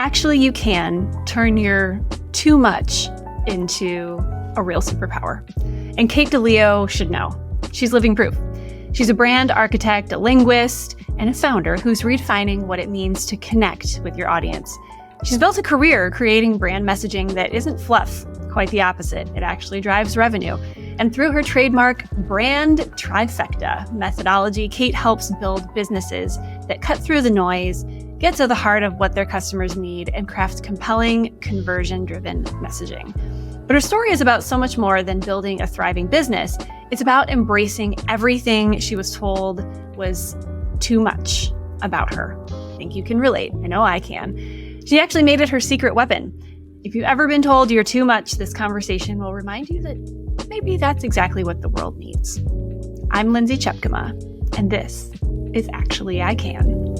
actually you can turn your too much into a real superpower. And Kate DiLeo should know. She's living proof. She's a brand architect, a linguist, and a founder who's redefining what it means to connect with your audience. She's built a career creating brand messaging that isn't fluff, quite the opposite. It actually drives revenue. And through her trademark brand trifecta methodology, Kate helps build businesses that cut through the noise, get to the heart of what their customers need, and craft compelling, conversion-driven messaging. But her story is about so much more than building a thriving business. It's about embracing everything she was told was too much about her. I think you can relate. I know I can. She actually made it her secret weapon. If you've ever been told you're too much, this conversation will remind you that maybe that's exactly what the world needs. I'm Lindsay Chepkema, and this is Actually I Can.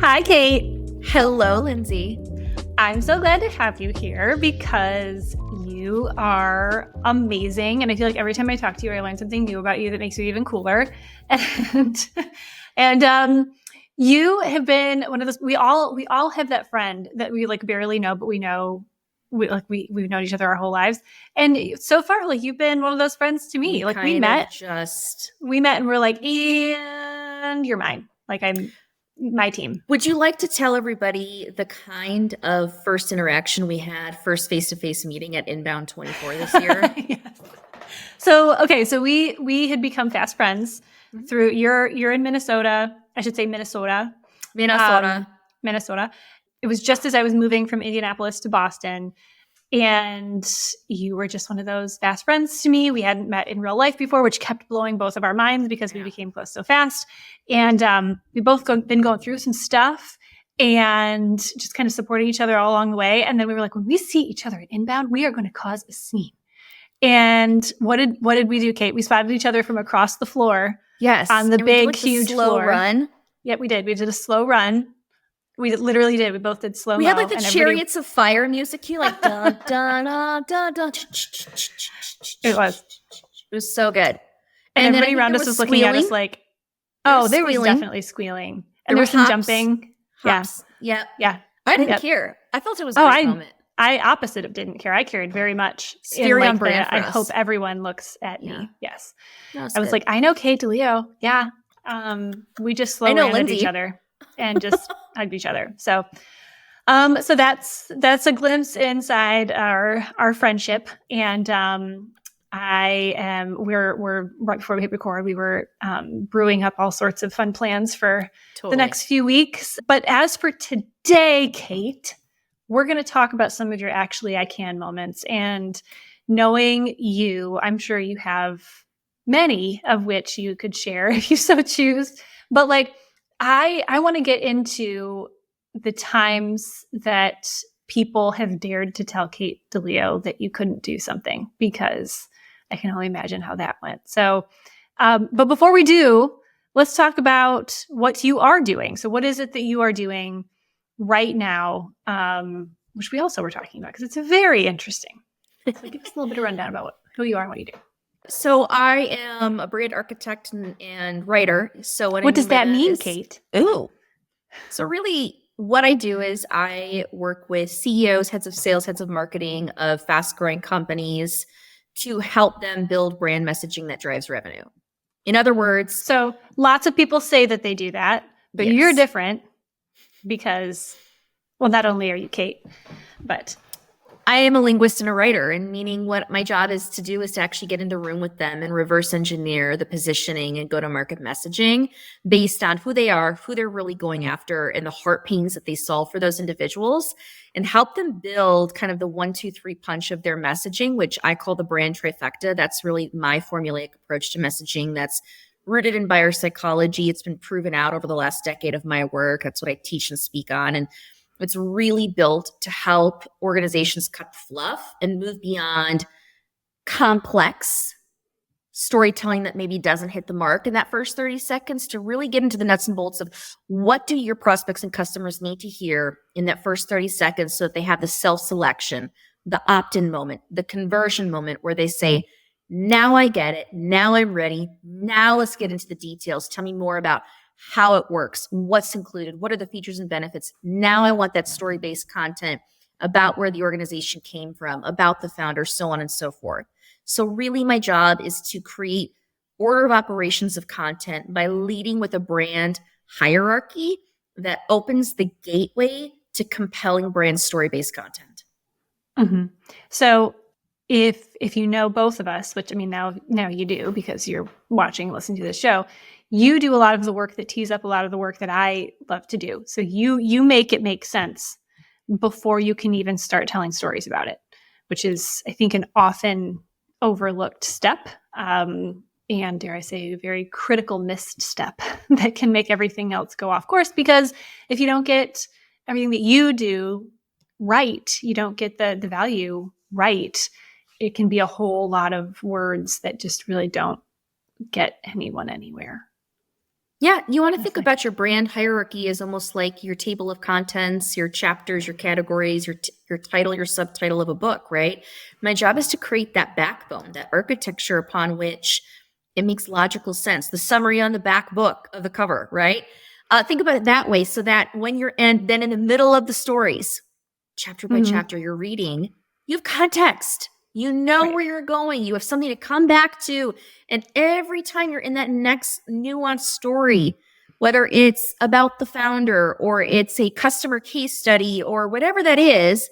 Hi, Kate. Hello, Lindsay. I'm so glad to have you here because you are amazing. And I feel like every time I talk to you, I learn something new about you that makes you even cooler. And you have been one of those, we all have that friend that we like barely know, but we know we've known each other our whole lives. And so far, like you've been one of those friends to me. We met and we're like, and you're mine. Like I'm my team. Would you like to tell everybody the kind of first interaction we had, first face-to-face meeting at Inbound 24 this year? Yes. So we had become fast friends through you're in Minnesota. I should say Minnesota. Minnesota. It was just as I was moving from Indianapolis to Boston. And you were just one of those fast friends to me. We hadn't met in real life before, which kept blowing both of our minds because we became close so fast. And we both been going through some stuff and just kind of supporting each other all along the way. And then we were like, when we see each other at Inbound, we are going to cause a scene. And what did we do, Kate? We spotted each other from across the floor. Yes. On the big, huge slow floor. Run. Yep, we did. We did a slow run. We literally did. We both did slow-mo. We had like the Chariots of Fire music cue, like dun dun dun dun dun. It was so good. And everybody around us was looking at us like, oh, there was definitely squealing. And there was some jumping. Hops. Yeah. I didn't care. I felt it was a great moment. I opposite of didn't care. I cared very much. Very on brand for us. I hope everyone looks at me. Yes. I was like, I know Kate DiLeo. Yeah. We just slow ran at each other and just hugged each other. So that's a glimpse inside our friendship. And we're right before we hit record, we were brewing up all sorts of fun plans for the next few weeks. But as for today, Kate, we're going to talk about some of your Actually I Can moments. And knowing you, I'm sure you have many of which you could share if you so choose. But like, I want to get into the times that people have dared to tell Kate DiLeo that you couldn't do something, because I can only imagine how that went. So, but before we do, let's talk about what you are doing. So what is it that you are doing right now, which we also were talking about, because it's very interesting. So give us a little bit of rundown about who you are and what you do. So I am a brand architect and writer. So what does that mean, Kate? Ooh. So really what I do is I work with CEOs, heads of sales, heads of marketing of fast-growing companies to help them build brand messaging that drives revenue. In other words, so lots of people say that they do that, but you're different because, well, not only are you Kate, but I am a linguist and a writer, and meaning what my job is to do is to actually get into a room with them and reverse engineer the positioning and go-to-market messaging based on who they are, who they're really going after, and the heart pains that they solve for those individuals, and help them build kind of the 1, 2, 3 punch of their messaging, which I call the brand trifecta. That's really my formulaic approach to messaging that's rooted in buyer psychology. It's been proven out over the last decade of my work. That's what I teach and speak on. And it's really built to help organizations cut fluff and move beyond complex storytelling that maybe doesn't hit the mark in that first 30 seconds to really get into the nuts and bolts of what do your prospects and customers need to hear in that first 30 seconds so that they have the self-selection, the opt-in moment, the conversion moment where they say, now I get it. Now I'm ready. Now let's get into the details. Tell me more about how it works, what's included, what are the features and benefits. Now I want that story-based content about where the organization came from, about the founder, so on and so forth. So really my job is to create order of operations of content by leading with a brand hierarchy that opens the gateway to compelling brand story-based content. Mm-hmm. So if you know both of us, which I mean now you do because you're watching and listening to this show, you do a lot of the work that tees up a lot of the work that I love to do. So you make it make sense before you can even start telling stories about it, which is, I think, an often overlooked step. And dare I say, a very critical missed step that can make everything else go off course. Because if you don't get everything that you do right, you don't get the value right, it can be a whole lot of words that just really don't get anyone anywhere. Yeah, you want to think about your brand hierarchy as almost like your table of contents, your chapters, your categories, your title, your subtitle of a book, right? My job is to create that backbone, that architecture upon which it makes logical sense. The summary on the back book of the cover, right? Think about it that way, so that when you're then in the middle of the stories, chapter by chapter, you're reading, you have context. You know where you're going. You have something to come back to. And every time you're in that next nuanced story, whether it's about the founder or it's a customer case study or whatever that is,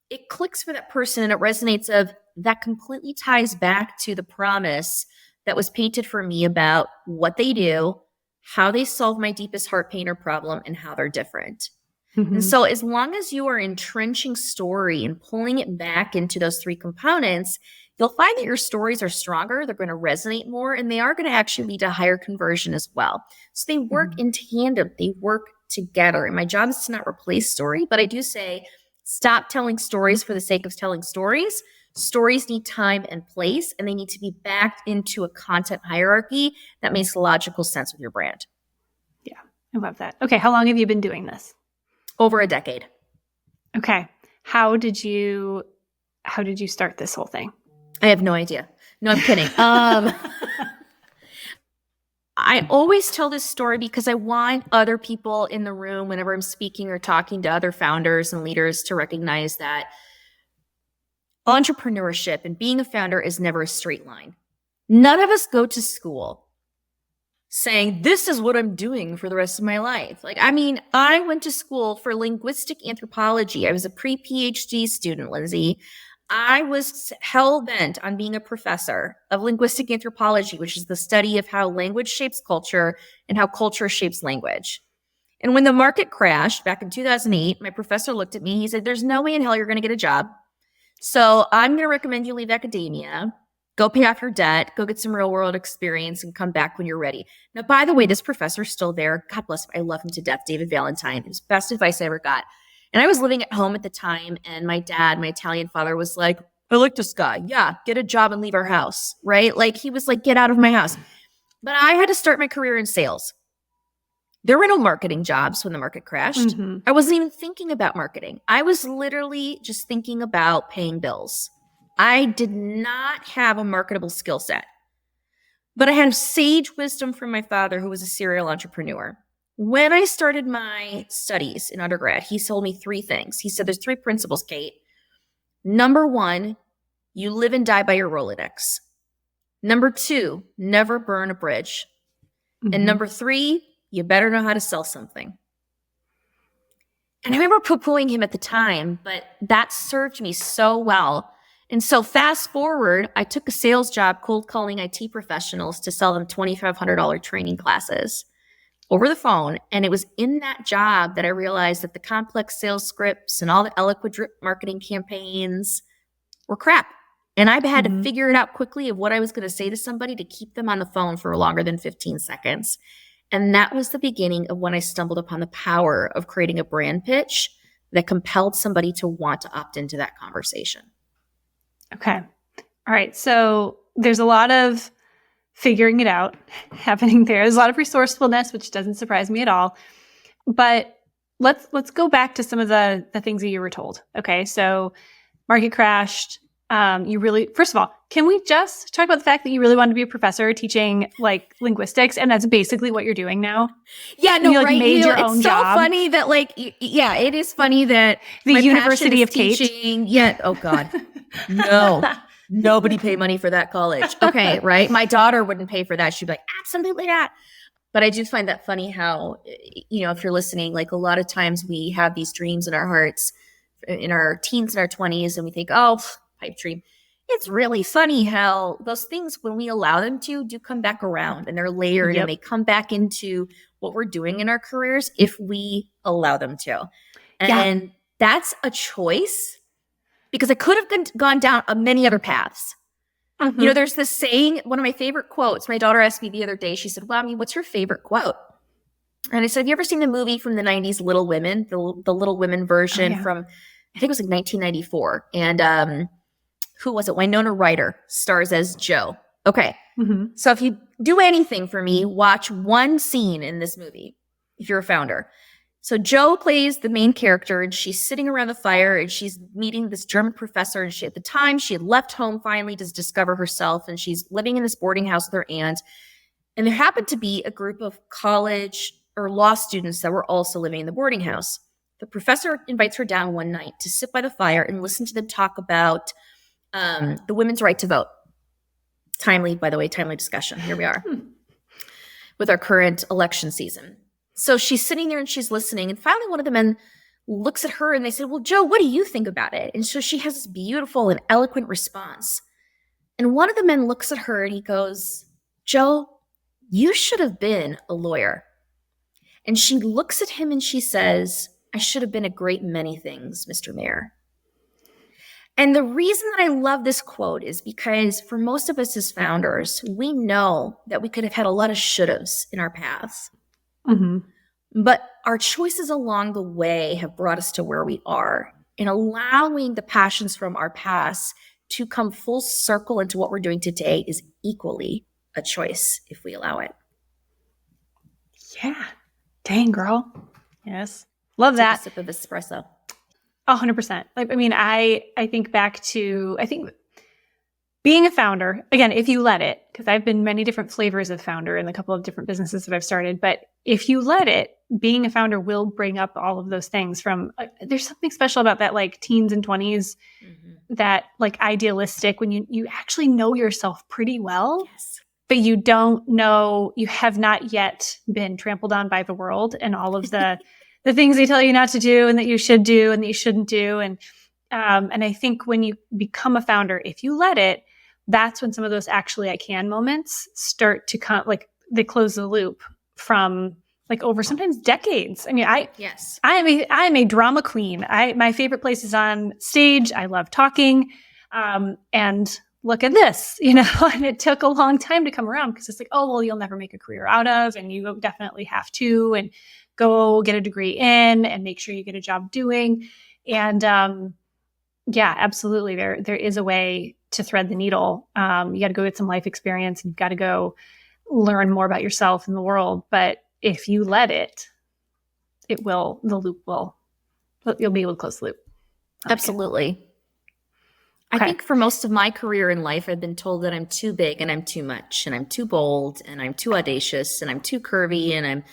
it clicks for that person and it resonates of that completely ties back to the promise that was painted for me about what they do, how they solve my deepest heart pain or problem, and how they're different. And so as long as you are entrenching story and pulling it back into those three components, you'll find that your stories are stronger, they're going to resonate more, and they are going to actually lead to higher conversion as well. So they work in tandem, they work together. And my job is to not replace story, but I do say stop telling stories for the sake of telling stories. Stories need time and place, and they need to be backed into a content hierarchy that makes logical sense with your brand. Yeah, I love that. Okay, how long have you been doing this? Over a decade. Okay. How did you start this whole thing? I have no idea. No, I'm kidding. I always tell this story because I want other people in the room, whenever I'm speaking or talking to other founders and leaders, to recognize that entrepreneurship and being a founder is never a straight line. None of us go to school saying, this is what I'm doing for the rest of my life. I went to school for linguistic anthropology. I was a pre-PhD student, Lindsay. I was hell-bent on being a professor of linguistic anthropology, which is the study of how language shapes culture and how culture shapes language. And when the market crashed back in 2008, my professor looked at me. He said, there's no way in hell you're going to get a job. So I'm going to recommend you leave academia. Go pay off your debt, go get some real world experience, and come back when you're ready. Now, by the way, this professor's still there. God bless him. I love him to death. David Valentine. It was the best advice I ever got. And I was living at home at the time, and my dad, my Italian father, was like, I like this guy. Yeah, get a job and leave our house, right? He was like, get out of my house. But I had to start my career in sales. There were no marketing jobs when the market crashed. I wasn't even thinking about marketing. I was literally just thinking about paying bills. I did not have a marketable skill set, but I had sage wisdom from my father, who was a serial entrepreneur. When I started my studies in undergrad, he told me three things. He said, there's three principles, Kate. Number one, you live and die by your Rolodex. Number two, never burn a bridge. And number three, you better know how to sell something. And I remember poo-pooing him at the time, but that served me so well. And so fast forward, I took a sales job cold calling IT professionals to sell them $2,500 training classes over the phone. And it was in that job that I realized that the complex sales scripts and all the eloquent drip marketing campaigns were crap. And I had to figure it out quickly of what I was going to say to somebody to keep them on the phone for longer than 15 seconds. And that was the beginning of when I stumbled upon the power of creating a brand pitch that compelled somebody to want to opt into that conversation. Okay. All right. So there's a lot of figuring it out happening there. There's a lot of resourcefulness, which doesn't surprise me at all. But let's go back to some of the things that you were told. Okay. So market crashed. First of all, can we just talk about the fact that you really wanted to be a professor teaching like linguistics, and that's basically what you're doing now? Yeah, no, you, like, right? made your own it's so job. funny that like, yeah, it is funny that The my University passion is of Kate. teaching. Yeah. Oh God, no. Nobody paid money for that college. Okay, right? My daughter wouldn't pay for that. She'd be like, absolutely not. But I do find that funny how, if you're listening, like a lot of times we have these dreams in our hearts in our teens and our 20s, and we think, oh, pipe dream. It's really funny how those things, when we allow them to, do come back around, and they're layered and they come back into what we're doing in our careers if we allow them to. And that's a choice, because I could have gone down many other paths. Mm-hmm. There's this saying, one of my favorite quotes. My daughter asked me the other day, she said, Mommy, what's your favorite quote? And I said, have you ever seen the movie from the 90s, Little Women, the Little Women version from, I think it was like 1994. And who was it? Winona Ryder stars as Jo. Okay. Mm-hmm. So if you do anything for me, watch one scene in this movie, if you're a founder. So Jo plays the main character, and she's sitting around the fire, and she's meeting this German professor. And at the time, she had left home finally to discover herself, and she's living in this boarding house with her aunt. And there happened to be a group of college or law students that were also living in the boarding house. The professor invites her down one night to sit by the fire and listen to them talk about the women's right to vote. Timely discussion. Here we are with our current election season. So she's sitting there and she's listening. And finally, one of the men looks at her and they said, well, Jo, what do you think about it? And so she has this beautiful and eloquent response. And one of the men looks at her and he goes, Jo, you should have been a lawyer. And she looks at him and she says, I should have been a great many things, Mr. Mayor. And the reason that I love this quote is because for most of us as founders, we know that we could have had a lot of should-haves in our paths. Mm-hmm. But our choices along the way have brought us to where we are, and allowing the passions from our past to come full circle into what we're doing today is equally a choice if we allow it. Yeah. Dang, girl. Yes. Love that. Take a sip of espresso. 100%. I think back to, being a founder, again, if you let it, because I've been many different flavors of founder in a couple of different businesses that I've started, but if you let it, being a founder will bring up all of those things from, there's something special about that, like teens and 20s, that like idealistic, when you actually know yourself pretty well, but you don't know, you have not yet been trampled on by the world and all of the things they tell you not to do and that you should do and that you shouldn't do. And I think when you become a founder, if you let it, that's when some of those actually I can moments start to come, like they close the loop from like over sometimes decades. I mean, I am a drama queen. My favorite place is on stage. I love talking. And look at this, and it took a long time to come around because it's like, oh, well, you'll never make a career out of, and you definitely have to, and go get a degree in and make sure you get a job doing. And yeah, absolutely. There is a way to thread the needle. You got to go get some life experience, and you've got to go learn more about yourself and the world. But if you let it, you'll be able to close the loop. Absolutely. Okay. I think for most of my career in life, I've been told that I'm too big and I'm too much and I'm too bold and I'm too audacious and I'm too curvy and I'm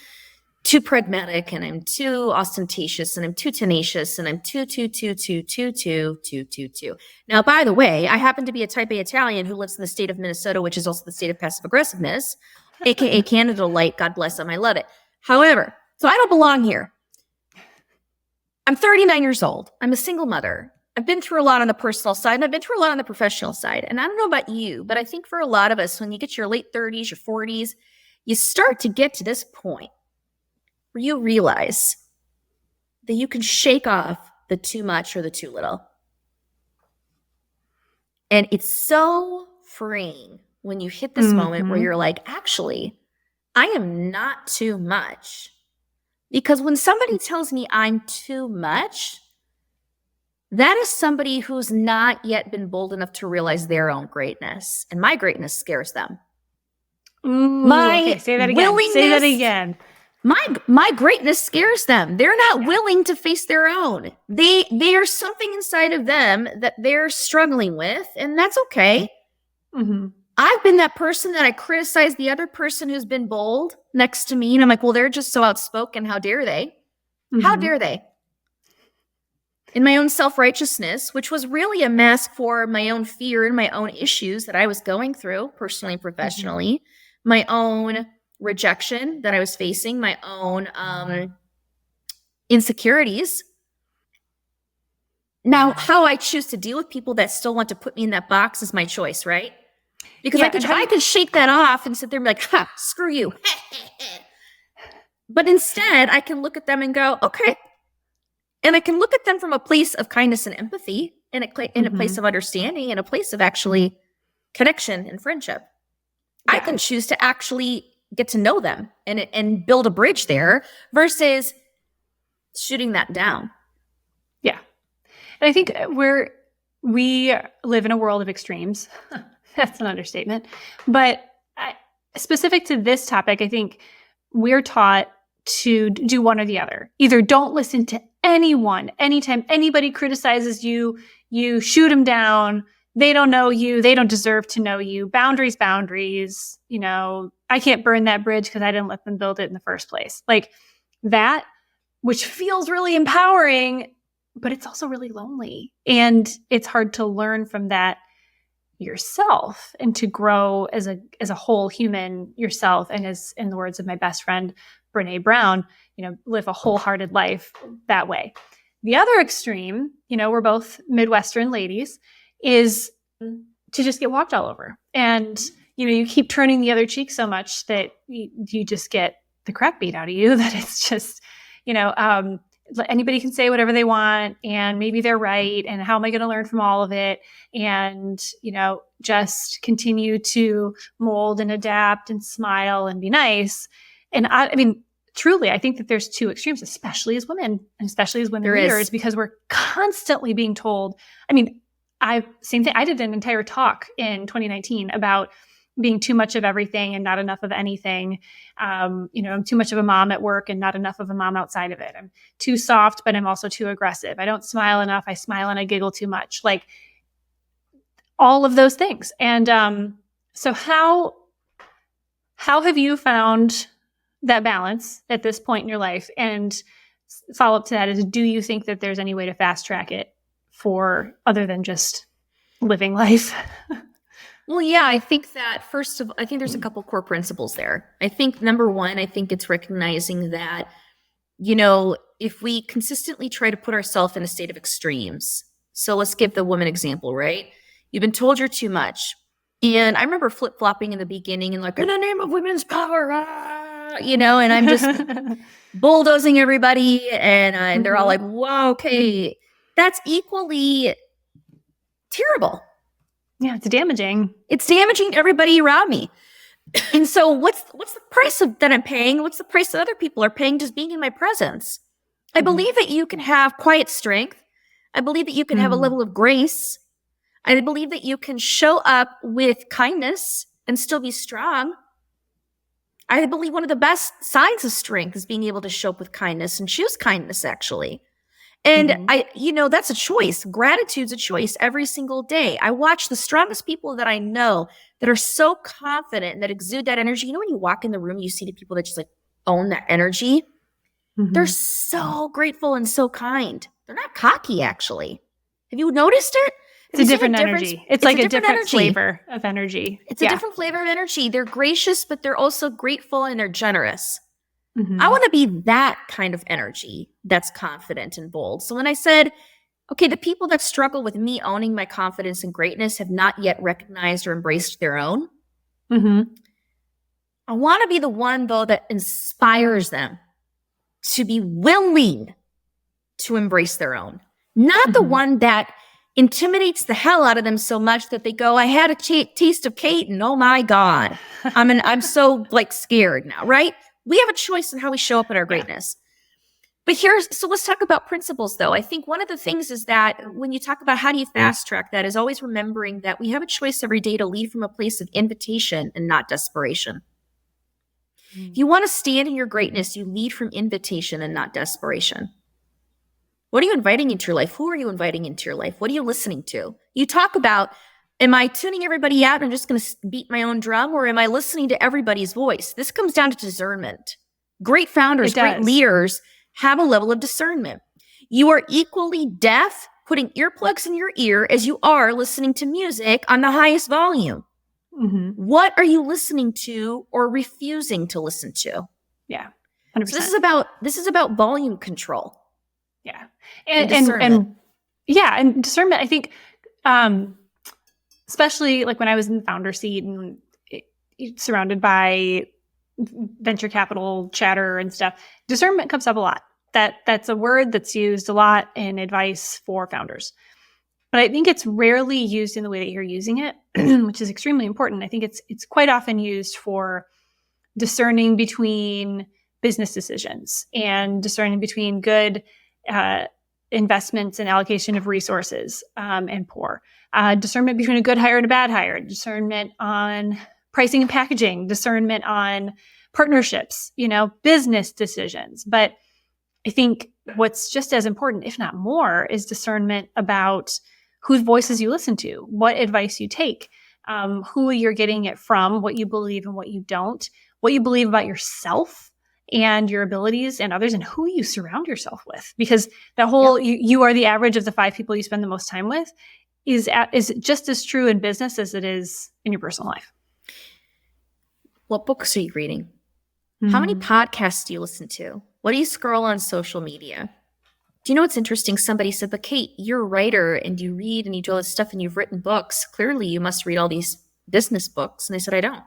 too pragmatic and I'm too ostentatious and I'm too tenacious and I'm too. Now, by the way, I happen to be a type A Italian who lives in the state of Minnesota, which is also the state of passive aggressiveness, aka Canada Light. God bless them. I love it. However, so I don't belong here. I'm 39 years old. I'm a single mother. I've been through a lot on the personal side and I've been through a lot on the professional side. And I don't know about you, but I think for a lot of us, when you get to your late 30s, your 40s, you start to get to this point where you realize that you can shake off the too much or the too little. And it's so freeing when you hit this moment where you're like, actually, I am not too much. Because when somebody tells me I'm too much, that is somebody who's not yet been bold enough to realize their own greatness. And my greatness scares them. Ooh, okay. Say that again. My greatness scares them. They're not willing to face their own. There's something inside of them that they're struggling with, and that's okay. Mm-hmm. I've been that person that I criticize the other person who's been bold next to me, and I'm like, well, they're just so outspoken. How dare they? Mm-hmm. How dare they? In my own self-righteousness, which was really a mask for my own fear and my own issues that I was going through personally and professionally, my own rejection that I was facing, my own insecurities. Now, how I choose to deal with people that still want to put me in that box is my choice, right? Because I could shake that off and sit there and be like, ha, screw you. But instead, I can look at them and go, okay. And I can look at them from a place of kindness and empathy, in a place of understanding, and a place of actually connection and friendship. Yeah. I can choose to actually get to know them and build a bridge there versus shooting that down. Yeah. And I think we live in a world of extremes. That's an understatement. But specific to this topic, I think we're taught to do one or the other. Either don't listen to anyone. Anytime anybody criticizes you, you shoot them down. They don't know you. They don't deserve to know you. Boundaries. You know, I can't burn that bridge because I didn't let them build it in the first place. Like that, which feels really empowering, but it's also really lonely. And it's hard to learn from that yourself and to grow as a whole human yourself. And as in the words of my best friend, Brene Brown, you know, live a wholehearted life that way. The other extreme, you know, we're both Midwestern ladies, is to just get walked all over. And, you know, you keep turning the other cheek so much that you just get the crap beat out of you that it's just, you know, anybody can say whatever they want and maybe they're right. And how am I going to learn from all of it? And, you know, just continue to mold and adapt and smile and be nice. And I mean, truly, I think that there's two extremes, especially as women and especially as women leaders, because we're constantly being told, I mean, same thing. I did an entire talk in 2019 about being too much of everything and not enough of anything. You know, I'm too much of a mom at work and not enough of a mom outside of it. I'm too soft, but I'm also too aggressive. I don't smile enough. I smile and I giggle too much. Like all of those things. And so how have you found that balance at this point in your life? And follow up to that is, do you think that there's any way to fast track it for other than just living life? Well, yeah, I think that I think there's a couple core principles there. I think number one, I think it's recognizing that, you know, if we consistently try to put ourselves in a state of extremes. So let's give the woman example, right? You've been told you're too much. And I remember flip-flopping in the beginning and like, in the name of women's power, you know, and I'm just bulldozing everybody. And they're all like, whoa, okay. That's equally terrible. Yeah, it's damaging. It's damaging to everybody around me. And so what's the price that I'm paying? What's the price that other people are paying just being in my presence? I believe that you can have quiet strength. I believe that you can have a level of grace. I believe that you can show up with kindness and still be strong. I believe one of the best signs of strength is being able to show up with kindness and choose kindness, actually. And you know, that's a choice. Gratitude's a choice every single day. I watch the strongest people that I know that are so confident and that exude that energy. You know, when you walk in the room, you see the people that just like own that energy. They're so grateful and so kind. They're not cocky, actually. Have you noticed it? It's a different energy. It's like a different flavor of energy. It's a different flavor of energy. They're gracious, but they're also grateful and they're generous. I want to be that kind of energy that's confident and bold. So when I said, okay, the people that struggle with me owning my confidence and greatness have not yet recognized or embraced their own. I want to be the one, though, that inspires them to be willing to embrace their own. Not the one that intimidates the hell out of them so much that they go, I had a taste of Kate and oh my God, I'm so like scared now, right? We have a choice in how we show up in our greatness. But so let's talk about principles though. I think one of the things is that when you talk about how do you fast track that is always remembering that we have a choice every day to lead from a place of invitation and not desperation. If you want to stand in your greatness, you lead from invitation and not desperation. What are you inviting into your life? Who are you inviting into your life? What are you listening to? You talk about, am I tuning everybody out and I'm just going to beat my own drum, or am I listening to everybody's voice? This comes down to discernment. Great founders, great leaders have a level of discernment. You are equally deaf putting earplugs in your ear as you are listening to music on the highest volume. Mm-hmm. What are you listening to or refusing to listen to? Yeah, 100%. So this is about volume control. Yeah, and discernment. And discernment. I think, especially like when I was in the founder seat and surrounded by venture capital chatter and stuff, discernment comes up a lot. That's a word that's used a lot in advice for founders. But I think it's rarely used in the way that you're using it, which is extremely important. I think it's quite often used for discerning between business decisions and discerning between good investments and allocation of resources and poor. Discernment between a good hire and a bad hire. Discernment on pricing and packaging. Discernment on partnerships, business decisions. But I think what's just as important, if not more, is discernment about whose voices you listen to, what advice you take, who you're getting it from, what you believe and what you don't, what you believe about yourself and your abilities and others, and who you surround yourself with. Because that whole you are the average of the 5 people you spend the most time with is just as true in business as it is in your personal life. What books are you reading? How many podcasts do you listen to? What do you scroll on social media? Do you know what's interesting? Somebody said, but Kate, you're a writer and you read and you do all this stuff and you've written books. Clearly you must read all these business books. And I said, I don't.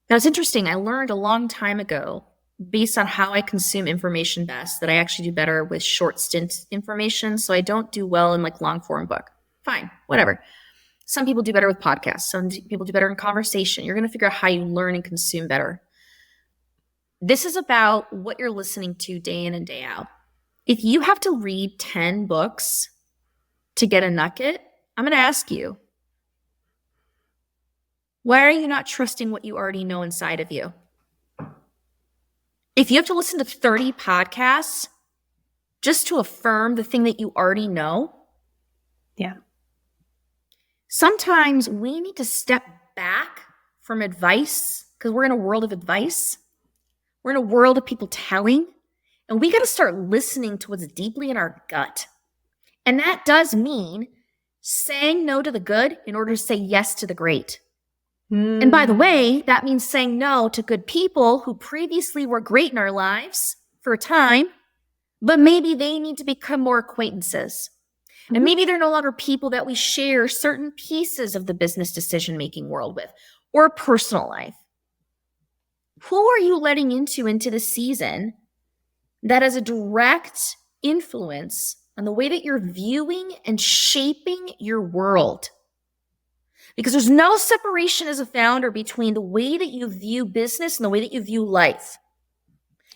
Now it's interesting. I learned a long time ago, based on how I consume information best, that I actually do better with short stint information. So I don't do well in like long form book. Fine, whatever. Some people do better with podcasts. Some people do better in conversation. You're going to figure out how you learn and consume better. This is about what you're listening to day in and day out. If you have to read 10 books to get a nugget, I'm going to ask you, why are you not trusting what you already know inside of you? If you have to listen to 30 podcasts just to affirm the thing that you already know, sometimes we need to step back from advice because we're in a world of advice. We're in a world of people telling, and we got to start listening to what's deeply in our gut. And that does mean saying no to the good in order to say yes to the great. And by the way, that means saying no to good people who previously were great in our lives for a time, but maybe they need to become more acquaintances. And maybe they're no longer people that we share certain pieces of the business decision-making world with or personal life. Who are you letting into the season that has a direct influence on the way that you're viewing and shaping your world? Because there's no separation as a founder between the way that you view business and the way that you view life.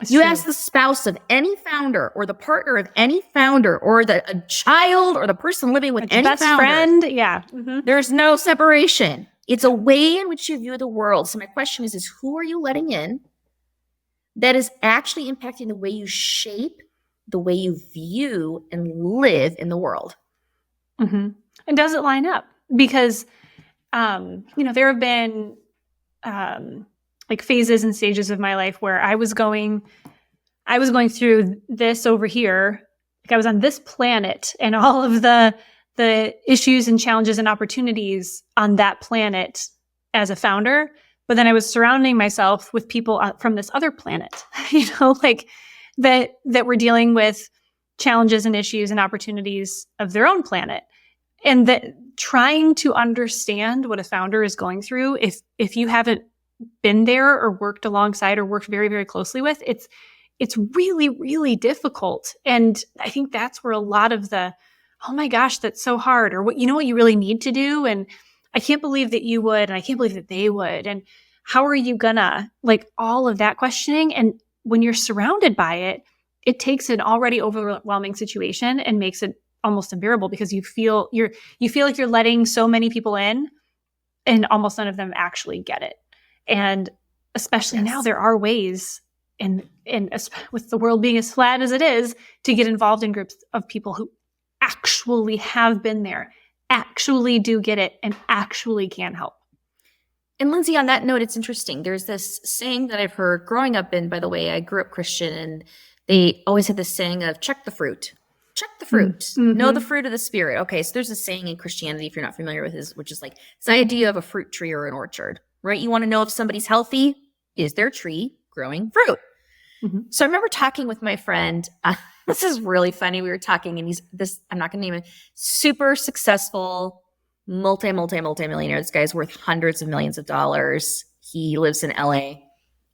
You ask the spouse of any founder or the partner of any founder or a child or the person living with any best founder. Friend. Yeah. Mm-hmm. There's no separation. It's a way in which you view the world. So my question is who are you letting in that is actually impacting the way you shape, the way you view and live in the world? Mm-hmm. And does it line up? Because, there have been like phases and stages of my life where I was going through this over here. Like I was on this planet and all of the issues and challenges and opportunities on that planet as a founder. But then I was surrounding myself with people from this other planet, like that were dealing with challenges and issues and opportunities of their own planet. And that trying to understand what a founder is going through, if you haven't been there or worked alongside or worked very, very closely with, it's really, really difficult. And I think that's where a lot of the, oh my gosh, that's so hard, or what you really need to do, and I can't believe that you would, and I can't believe that they would, and how are you gonna, like all of that questioning. And when you're surrounded by it, it takes an already overwhelming situation and makes it almost unbearable because you feel like you're letting so many people in and almost none of them actually get it. And especially Yes. now there are ways, and with the world being as flat as it is, to get involved in groups of people who actually have been there, actually do get it, and actually can help. And Lindsay, on that note, it's interesting. There's this saying that I've heard growing up in, by the way, I grew up Christian, and they always had this saying of check the fruit. Check the fruit. Mm-hmm. Know the fruit of the Spirit. Okay, so there's a saying in Christianity, if you're not familiar with this, which is like, it's the idea of a fruit tree or an orchard, right? You want to know if somebody's healthy. Is their tree growing fruit? Mm-hmm. So I remember talking with my friend. This is really funny. We were talking, and I'm not going to name it, super successful, multi-millionaire. This guy's worth hundreds of millions of dollars. He lives in LA,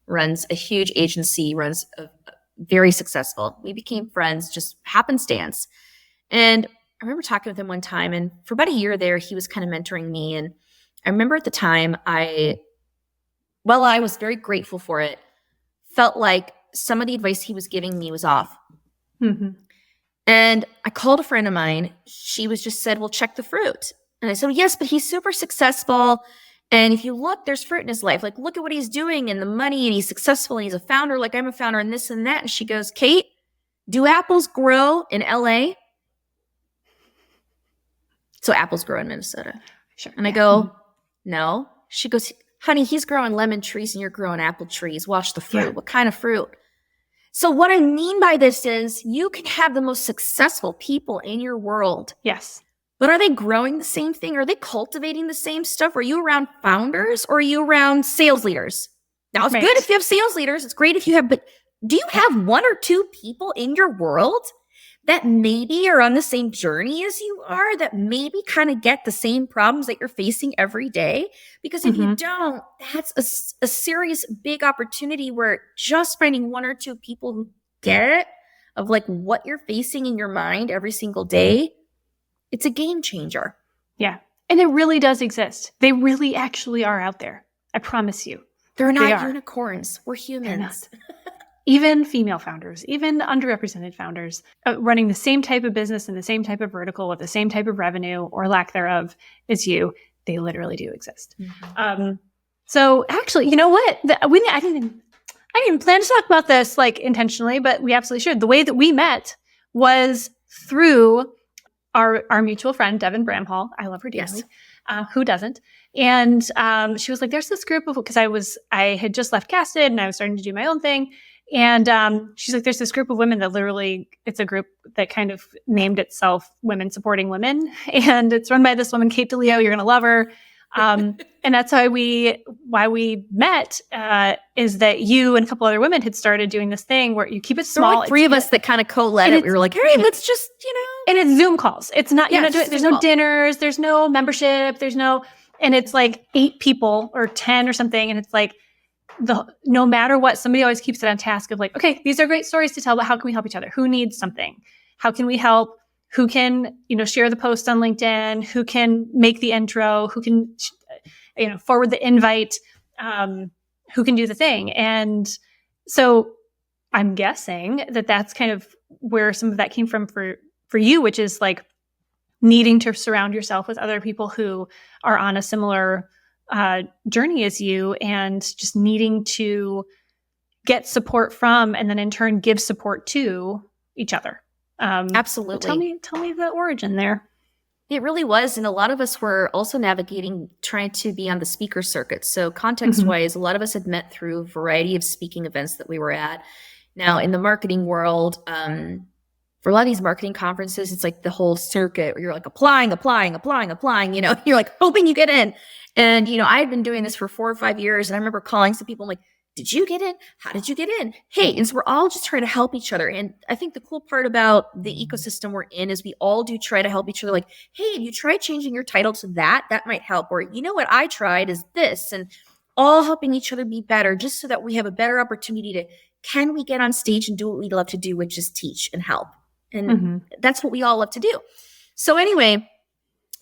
runs a huge agency, runs a very successful. We became friends, just happenstance. And I remember talking with him one time, and for about a year there, he was kind of mentoring me. And I remember at the time, while I was very grateful for it, felt like some of the advice he was giving me was off. Mm-hmm. And I called a friend of mine. She was just said, well, check the fruit. And I said, yes, but he's super successful. And if you look, there's fruit in his life. Like, look at what he's doing and the money, and he's successful, and he's a founder. Like, I'm a founder and this and that. And she goes, Kate, do apples grow in LA? So apples grow in Minnesota. Sure. And I go, no. She goes, honey, he's growing lemon trees and you're growing apple trees. Watch the fruit. Yeah. What kind of fruit? So what I mean by this is you can have the most successful people in your world. Yes. But are they growing the same thing? Are they cultivating the same stuff? Are you around founders or are you around sales leaders? Now, it's good if you have sales leaders. It's great if you have, but do you have one or two people in your world that maybe are on the same journey as you are, that maybe kind of get the same problems that you're facing every day? Because if you don't, that's a serious big opportunity where just finding one or two people who get it, of like what you're facing in your mind every single day, it's a game changer. Yeah. And it really does exist. They really actually are out there. I promise you. They're not unicorns. We're humans. Even female founders, even underrepresented founders, running the same type of business in the same type of vertical with the same type of revenue or lack thereof as you, they literally do exist. Mm-hmm. So actually, you know what? I didn't even plan to talk about this like intentionally, but we absolutely should. The way that we met was through our mutual friend, Devin Bramhall. I love her dearly. Yes. Who doesn't? And she was like, there's this group of, because I had just left Casted and I was starting to do my own thing. And she's like, there's this group of women that literally, it's a group that kind of named itself Women Supporting Women. And it's run by this woman, Kate DiLeo. You're going to love her. And that's why we met, is that you and a couple other women had started doing this thing where you keep it small. There were like three of us that kind of co-led it. We were like, hey, let's just, And it's Zoom calls. It's not, there's no dinners, there's no membership, and it's like 8 people or 10 or something. And it's like, no matter what, somebody always keeps it on task of like, okay, these are great stories to tell, but how can we help each other? Who needs something? How can we help? Who can, share the post on LinkedIn? Who can make the intro? Who can, forward the invite? Who can do the thing? And so I'm guessing that that's kind of where some of that came from for you, which is like needing to surround yourself with other people who are on a similar journey as you, and just needing to get support from, and then in turn give support to each other. Absolutely. Tell me the origin there. It really was. And a lot of us were also navigating, trying to be on the speaker circuit. So context wise, a lot of us had met through a variety of speaking events that we were at. Now in the marketing world, for a lot of these marketing conferences, it's like the whole circuit where you're like applying, you're like hoping you get in. And, I had been doing this for 4 or 5 years, and I remember calling some people, I'm like, did you get in? How did you get in? Hey, and so we're all just trying to help each other. And I think the cool part about the ecosystem we're in is we all do try to help each other. Like, hey, have you tried changing your title to that? That might help. Or, what I tried is this, and all helping each other be better, just so that we have a better opportunity to, can we get on stage and do what we love to do, which is teach and help. And that's what we all love to do. So anyway,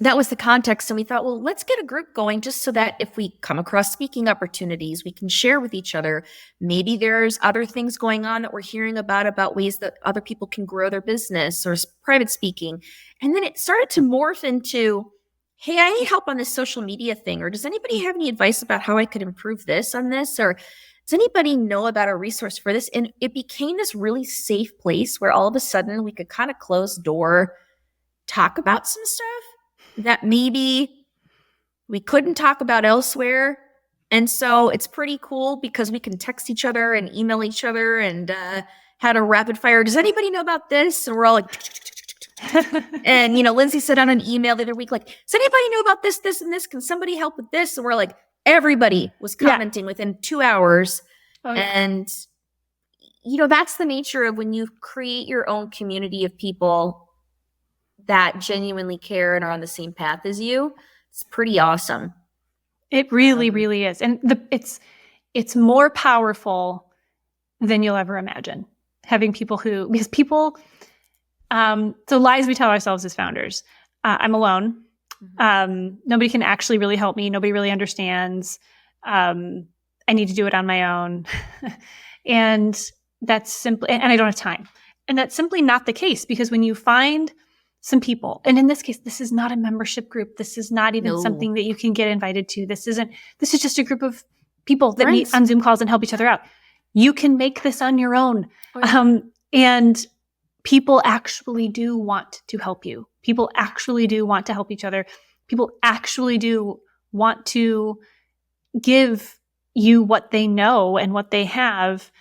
that was the context. And we thought, well, let's get a group going just so that if we come across speaking opportunities, we can share with each other. Maybe there's other things going on that we're hearing about ways that other people can grow their business or private speaking. And then it started to morph into, hey, I need help on this social media thing, or does anybody have any advice about how I could improve this on this, or does anybody know about a resource for this? And it became this really safe place where all of a sudden we could kind of close the door, talk about some stuff that maybe we couldn't talk about elsewhere. And so it's pretty cool because we can text each other and email each other and had a rapid fire. Does anybody know about this? And we're all like, and, Lindsay sent out an email the other week, like, does anybody know about this, this, and this? Can somebody help with this? And we're like, everybody was commenting within 2 hours. Oh, yeah. And, that's the nature of when you create your own community of people that genuinely care and are on the same path as you. It's pretty awesome. It really, really is. And it's more powerful than you'll ever imagine. Having people because people, so lies we tell ourselves as founders. I'm alone. Mm-hmm. Nobody can actually really help me. Nobody really understands. I need to do it on my own. And that's simply, and I don't have time. And that's simply not the case, because when you find some people, and in this case, this is not a membership group. This is not even something that you can get invited to. This is just a group of people that meet on Zoom calls and help each other out. You can make this on your own. Oh, yeah. And people actually do want to help you. People actually do want to help each other. People actually do want to give you what they know and what they have,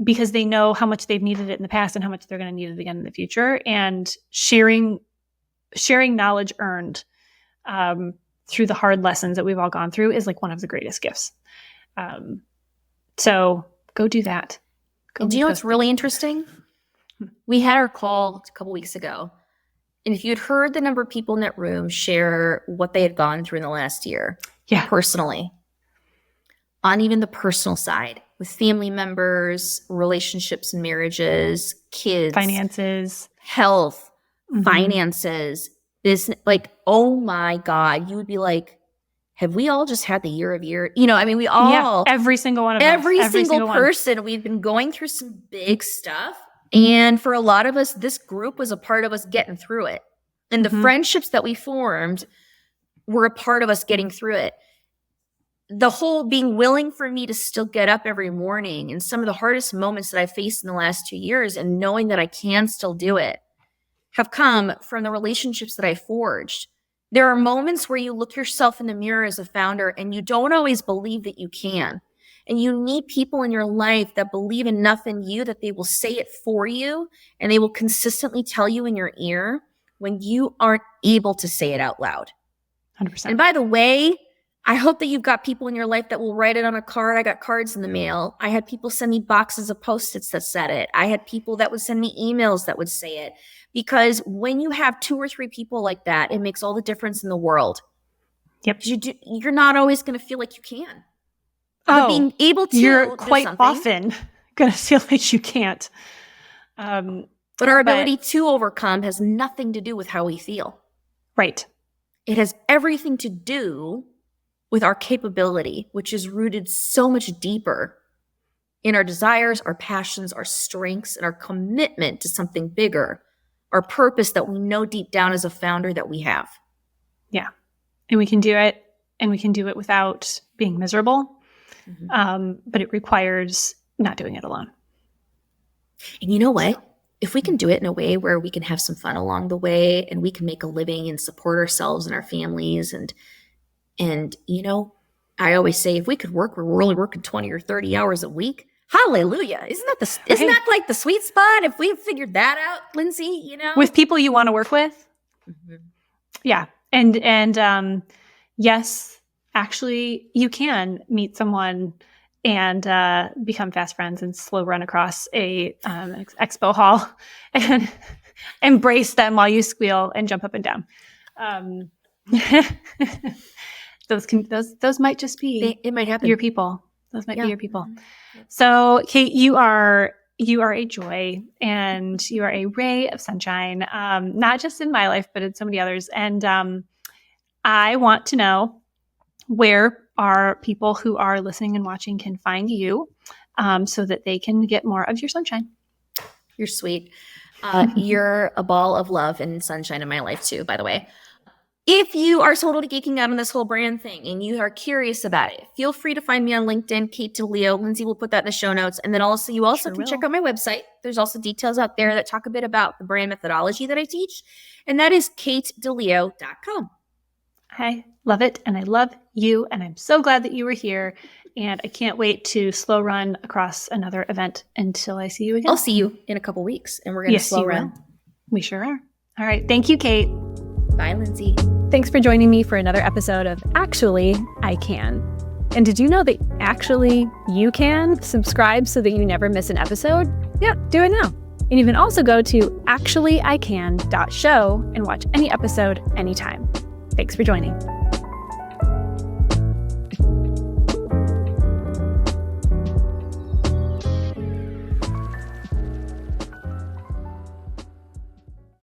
because they know how much they've needed it in the past and how much they're going to need it again in the future. And sharing knowledge earned through the hard lessons that we've all gone through is like one of the greatest gifts. So go do that. And do you know what's really interesting? We had our call a couple weeks ago. And if you'd heard the number of people in that room share what they had gone through in the last year, personally, on even the personal side, with family members, relationships and marriages, kids, finances, health, finances, business, like, oh my God, you would be like, have we all just had the year of year? We all, every single one of us, every single person, we've been going through some big stuff. And for a lot of us, this group was a part of us getting through it. And the friendships that we formed were a part of us getting through it. The whole being willing for me to still get up every morning, and some of the hardest moments that I faced in the last 2 years, and knowing that I can still do it, have come from the relationships that I forged. There are moments where you look yourself in the mirror as a founder and you don't always believe that you can. And you need people in your life that believe enough in you that they will say it for you, and they will consistently tell you in your ear when you aren't able to say it out loud. 100%. And by the way, I hope that you've got people in your life that will write it on a card. I got cards in the mail. I had people send me boxes of Post-its that said it. I had people that would send me emails that would say it. Because when you have 2 or 3 people like that, it makes all the difference in the world. Yep. You're not always going to feel like you can. But being able to, you're quite often going to feel like you can't. But our ability to overcome has nothing to do with how we feel. Right. It has everything to do with our capability, which is rooted so much deeper in our desires, our passions, our strengths, and our commitment to something bigger, our purpose that we know deep down as a founder that we have. Yeah. And we can do it, and we can do it without being miserable. But it requires not doing it alone. And you know what? If we can do it in a way where we can have some fun along the way, and we can make a living and support ourselves and our families, and I always say, if we could work, we're only working 20 or 30 hours a week. Hallelujah. Isn't that like the sweet spot? If we figured that out, Lindsay, with people you want to work with. Yeah. And yes, actually you can meet someone and become fast friends and slow run across a expo hall and embrace them while you squeal and jump up and down. Those might just be it might happen. Your people. Those might be your people. So, Kate, you are a joy, and you are a ray of sunshine, not just in my life, but in so many others. And I want to know where our people who are listening and watching can find you, so that they can get more of your sunshine. You're sweet. You're a ball of love and sunshine in my life too, by the way. If you are totally geeking out on this whole brand thing and you are curious about it, feel free to find me on LinkedIn, Kate DiLeo. Lindsay will put that in the show notes. And then also, you also can check out my website. There's also details out there that talk a bit about the brand methodology that I teach. And that is katedileo.com. I love it. And I love you. And I'm so glad that you were here. And I can't wait to slow run across another event until I see you again. I'll see you in a couple weeks and we're going to slow run. We sure are. All right. Thank you, Kate. Bye, Lindsay. Thanks for joining me for another episode of Actually, I Can. And did you know that actually you can subscribe so that you never miss an episode? Yeah, do it now. And you can also go to actuallyican.show and watch any episode anytime. Thanks for joining.